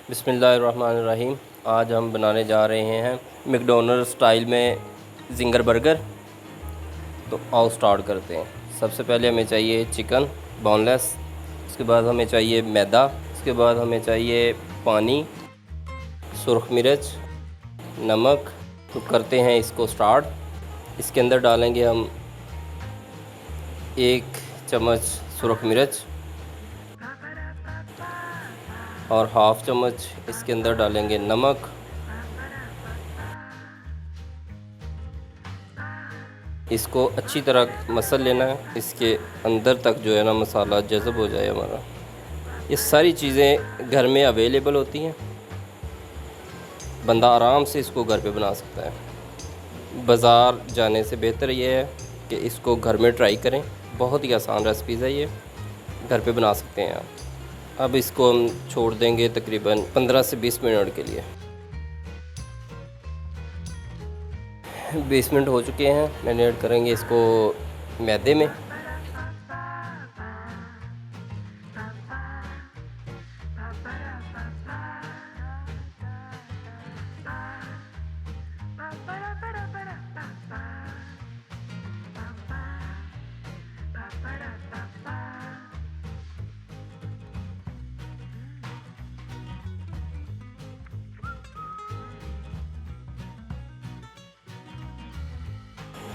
बिस्मिल्लाहिर्रहमानिर्रहीम। आज हम बनाने जा रहे हैं मैकडोनल्ड स्टाइल में ज़िंगर बर्गर। तो आओ स्टार्ट करते हैं। सबसे पहले हमें चाहिए चिकन बोनलेस, उसके बाद हमें चाहिए मैदा, उसके बाद हमें चाहिए पानी, सुरख मिर्च, नमक। तो करते हैं इसको स्टार्ट। इसके अंदर डालेंगे हम 1 चम्मच सुरख मिर्च और हाफ़ चम्मच इसके अंदर डालेंगे नमक। इसको अच्छी तरह मसल लेना है, इसके अंदर तक जो है ना मसाला जज़ब हो जाए हमारा। ये सारी चीज़ें घर में अवेलेबल होती हैं, बंदा आराम से इसको घर पे बना सकता है। बाज़ार जाने से बेहतर ये है कि इसको घर में ट्राई करें। बहुत ही आसान रेसिपीज़ है, ये घर पे बना सकते हैं आप। अब इसको हम छोड़ देंगे तकरीबन 15 से 20 मिनट के लिए। 20 मिनट हो चुके हैं। मैरिनेट करेंगे इसको मैदे में।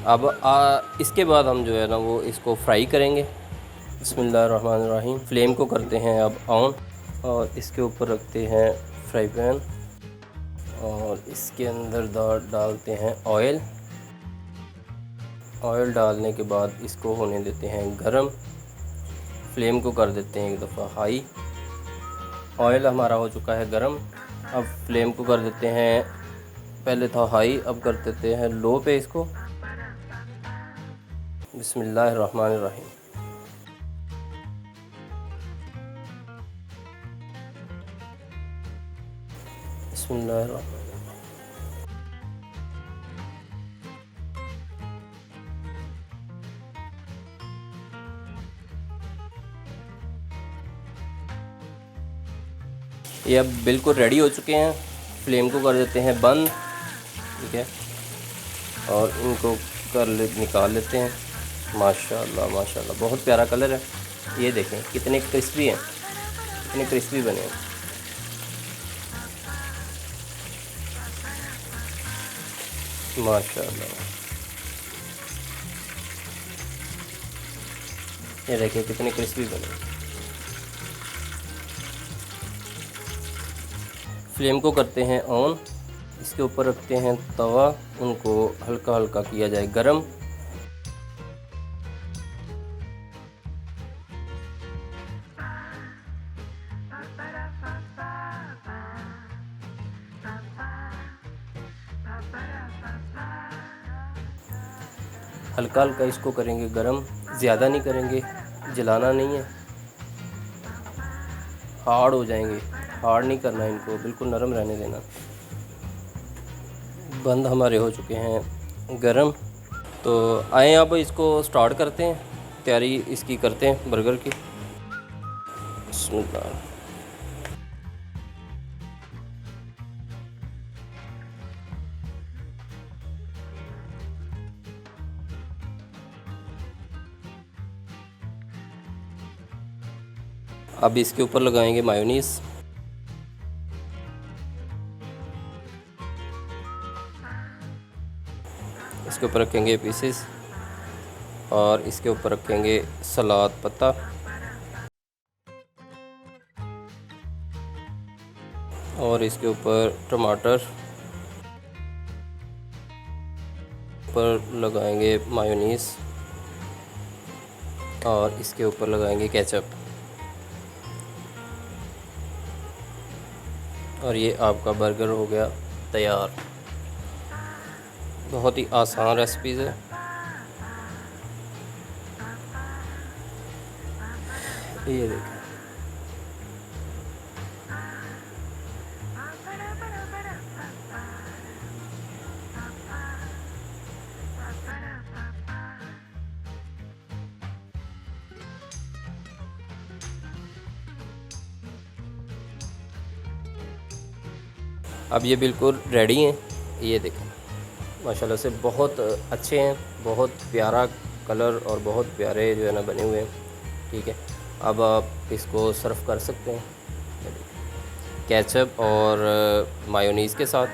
अब इसके बाद हम जो है ना वो इसको फ्राई करेंगे। बिस्मिल्लाहिर्रहमानिर्रहीम। फ्लेम को करते हैं अब ऑन और इसके ऊपर रखते हैं फ्राई पैन और इसके अंदर डालते हैं ऑयल। ऑयल डालने के बाद इसको होने देते हैं गरम। फ्लेम को कर देते हैं एक दफ़ा हाई। ऑयल हमारा हो चुका है गरम। अब फ्लेम को कर देते हैं, पहले था हाई, अब कर देते हैं लो पे इसको। बिस्मिल्लाहिर्रहमानिर्रहीम। बिस्मिल्लाहिर्रहमानिर्रहीम। ये अब बिल्कुल रेडी हो चुके हैं। फ्लेम को कर देते हैं बंद, ठीक है, और इनको निकाल लेते हैं। माशाल्लाह माशाल्लाह, बहुत प्यारा कलर है। ये देखें कितने क्रिस्पी हैं, कितने क्रिस्पी बने हैं। माशाल्लाह, ये देखिए कितने क्रिस्पी बने हैं। फ्लेम को करते हैं ऑन। इसके ऊपर रखते हैं तवा, उनको हल्का हल्का किया जाए गरम। हल्का हल्का इसको करेंगे गरम, ज़्यादा नहीं करेंगे, जलाना नहीं है, हार्ड हो जाएंगे। हार्ड नहीं करना इनको, बिल्कुल नरम रहने देना। बंद हमारे हो चुके हैं गरम। तो आए अब इसको स्टार्ट करते हैं, तैयारी इसकी करते हैं बर्गर की। बिस्मिल्लाह। अब इसके ऊपर लगाएंगे मायोनीज़। इसके ऊपर रखेंगे पीसेस और इसके ऊपर रखेंगे सलाद पत्ता और इसके ऊपर टमाटर, पर लगाएंगे मायोनीज़ और इसके ऊपर लगाएंगे केचप। और ये आपका बर्गर हो गया तैयार। बहुत ही आसान रेसिपीज़ है। ये देखिए, अब ये बिल्कुल रेडी हैं। ये देखें माशाल्लाह से बहुत अच्छे हैं, बहुत प्यारा कलर और बहुत प्यारे जो है ना बने हुए हैं। ठीक है, अब आप इसको सर्व कर सकते हैं केचप और मायोनीज़ के साथ।